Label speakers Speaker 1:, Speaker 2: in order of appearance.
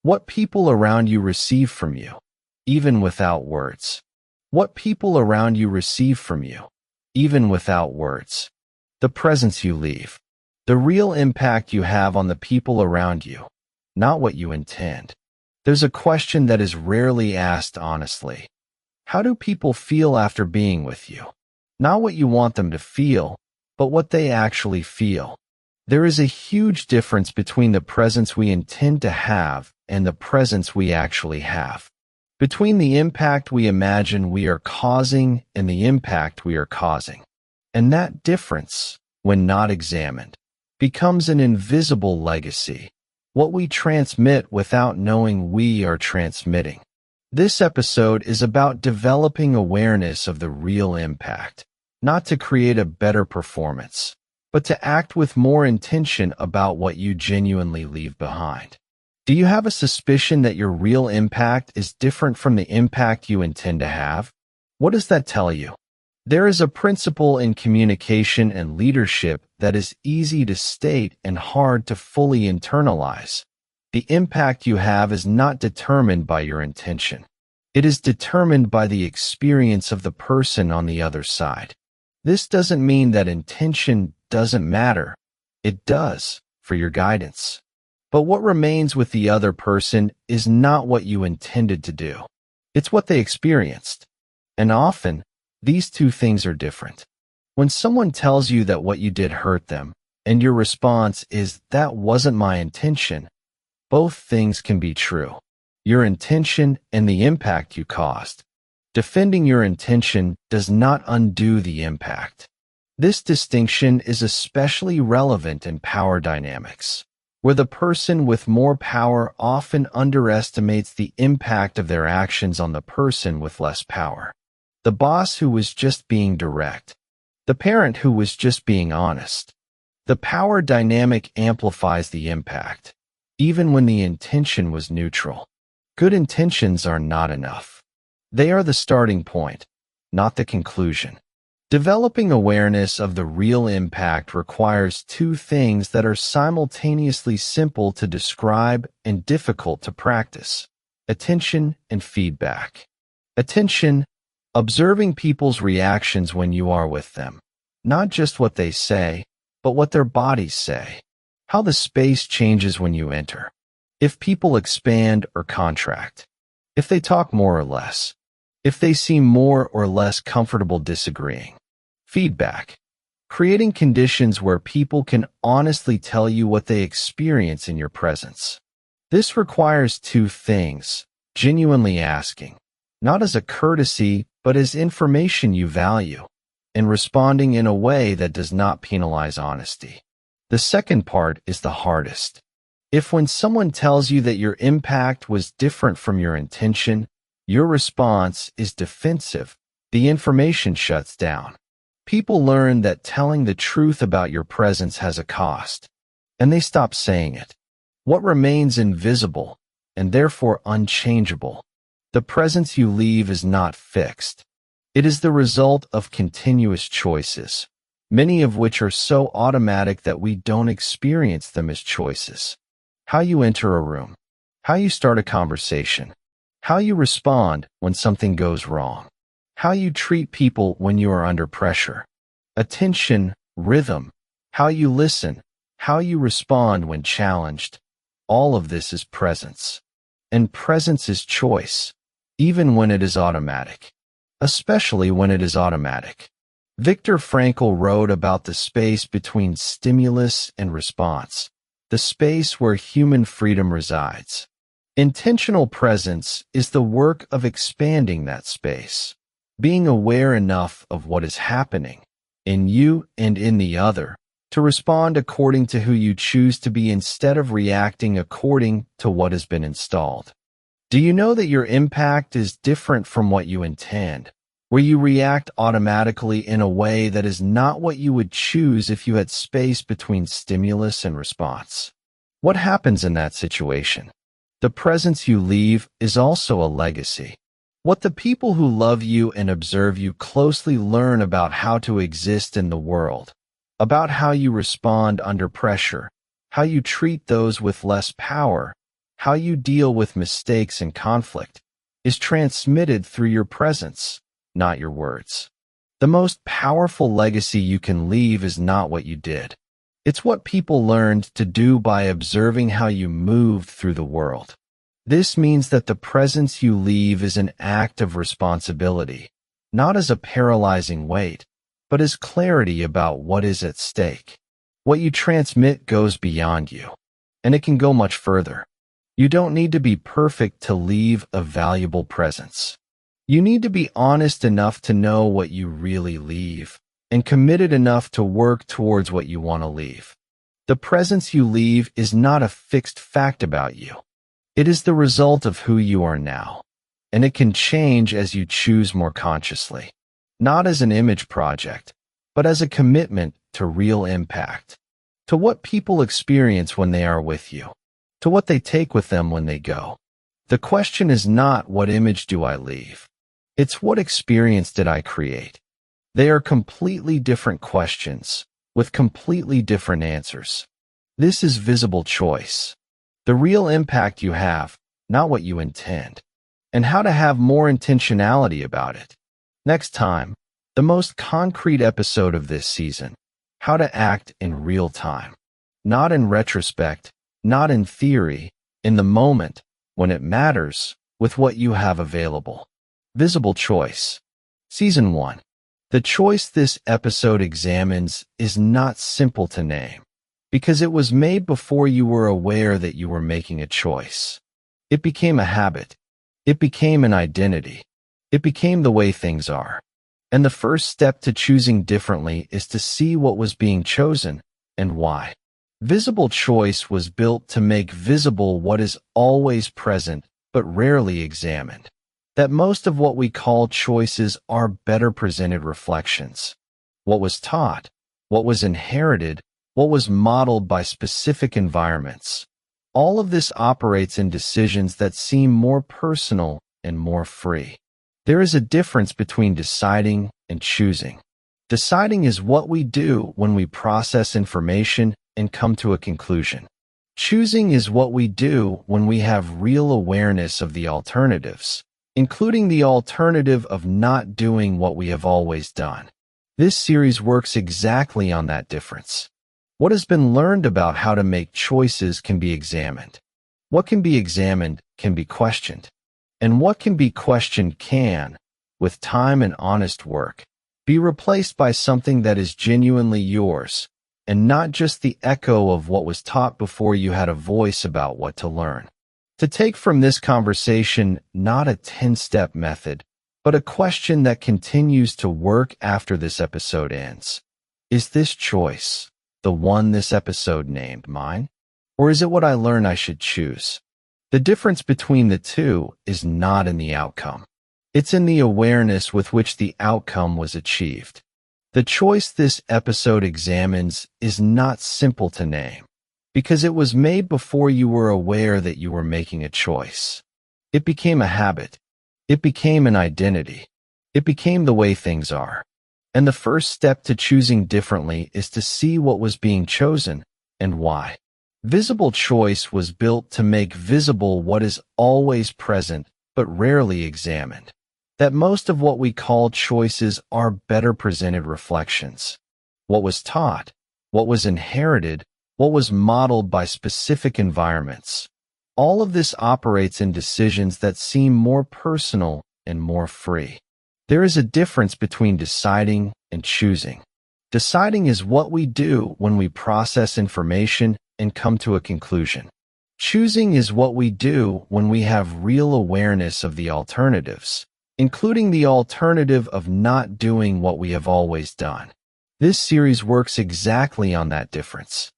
Speaker 1: What people around you receive from you, even without words. What people around you receive from you, even without words. The presence you leave. The real impact you have on the people around you, not what you intend. There's a question that is rarely asked honestly. How do people feel after being with you? Not what you want them to feel, but what they actually feel. There is a huge difference between the presence we intend to have and the presence we actually have. Between the impact we imagine we are causing and the impact we are causing. And that difference, when not examined, becomes an invisible legacy, what we transmit without knowing we are transmitting. This episode is about developing awareness of the real impact, not to create a better performance, but to act with more intention about what you genuinely leave behind. Do you have a suspicion that your real impact is different from the impact you intend to have? What does that tell you? There is a principle in communication and leadership that is easy to state and hard to fully internalize. The impact you have is not determined by your intention. It is determined by the experience of the person on the other side. This doesn't mean that intention doesn't matter. It does, for your guidance. But what remains with the other person is not what you intended to do. It's what they experienced. And often, these two things are different. When someone tells you that what you did hurt them, and your response is, "That wasn't my intention," both things can be true. Your intention and the impact you caused. Defending your intention does not undo the impact. This distinction is especially relevant in power dynamics, where the person with more power often underestimates the impact of their actions on the person with less power. The boss who was just being direct. The parent who was just being honest. The power dynamic amplifies the impact, even when the intention was neutral. Good intentions are not enough. They are the starting point, not the conclusion. Developing awareness of the real impact requires two things that are simultaneously simple to describe and difficult to practice: attention and feedback. Attention, observing people's reactions when you are with them. Not just what they say, but what their bodies say. How the space changes when you enter. If people expand or contract. If they talk more or less. If they seem more or less comfortable disagreeing. Feedback. Creating conditions where people can honestly tell you what they experience in your presence. This requires two things: genuinely asking, not as a courtesy, but as information you value, and responding in a way that does not penalize honesty. The second part is the hardest. If when someone tells you that your impact was different from your intention, your response is defensive, the information shuts down. People learn that telling the truth about your presence has a cost, and they stop saying it. What remains invisible, and therefore unchangeable? The presence you leave is not fixed. It is the result of continuous choices, many of which are so automatic that we don't experience them as choices. How you enter a room, how you start a conversation, how you respond when something goes wrong, how you treat people when you are under pressure. Attention, rhythm, how you listen, how you respond when challenged. All of this is presence. And presence is choice, even when it is automatic. Especially when it is automatic. Viktor Frankl wrote about the space between stimulus and response, the space where human freedom resides. Intentional presence is the work of expanding that space, being aware enough of what is happening in you and in the other to respond according to who you choose to be instead of reacting according to what has been installed. Do you know that your impact is different from what you intend, where you react automatically in a way that is not what you would choose if you had space between stimulus and response? What happens in that situation? The presence you leave is also a legacy. What the people who love you and observe you closely learn about how to exist in the world, about how you respond under pressure, how you treat those with less power, how you deal with mistakes and conflict, is transmitted through your presence, not your words. The most powerful legacy you can leave is not what you did. It's what people learned to do by observing how you moved through the world. This means that the presence you leave is an act of responsibility, not as a paralyzing weight, but as clarity about what is at stake. What you transmit goes beyond you, and it can go much further. You don't need to be perfect to leave a valuable presence. You need to be honest enough to know what you really leave, and committed enough to work towards what you want to leave. The presence you leave is not a fixed fact about you. It is the result of who you are now, and it can change as you choose more consciously. Not as an image project, but as a commitment to real impact, to what people experience when they are with you, to what they take with them when they go. The question is not what image do I leave? It's what experience did I create? They are completely different questions, with completely different answers. This is visible choice. The real impact you have, not what you intend, and how to have more intentionality about it. Next time, the most concrete episode of this season, how to act in real time. Not in retrospect, not in theory, in the moment, when it matters, with what you have available. Visible choice. Season 1. The choice this episode examines is not simple to name, because it was made before you were aware that you were making a choice. It became a habit. It became an identity. It became the way things are. And the first step to choosing differently is to see what was being chosen and why. Visible choice was built to make visible what is always present but rarely examined. That most of what we call choices are better presented reflections. What was taught, what was inherited, what was modeled by specific environments. All of this operates in decisions that seem more personal and more free. There is a difference between deciding and choosing. Deciding is what we do when we process information and come to a conclusion. Choosing is what we do when we have real awareness of the alternatives, including the alternative of not doing what we have always done. This series works exactly on that difference. What has been learned about how to make choices can be examined. What can be examined can be questioned. And what can be questioned can, with time and honest work, be replaced by something that is genuinely yours, and not just the echo of what was taught before you had a voice about what to learn. To take from this conversation not a 10-step method, but a question that continues to work after this episode ends. Is this choice, the one this episode named, mine? Or is it what I learn I should choose? The difference between the two is not in the outcome. It's in the awareness with which the outcome was achieved. The choice this episode examines is not simple to name, because it was made before you were aware that you were making a choice. It became a habit. It became an identity. It became the way things are. And the first step to choosing differently is to see what was being chosen and why. Visible choice was built to make visible what is always present but rarely examined. That most of what we call choices are better presented reflections. What was taught, what was inherited, what was modeled by specific environments. All of this operates in decisions that seem more personal and more free. There is a difference between deciding and choosing. Deciding is what we do when we process information and come to a conclusion. Choosing is what we do when we have real awareness of the alternatives, including the alternative of not doing what we have always done. This series works exactly on that difference.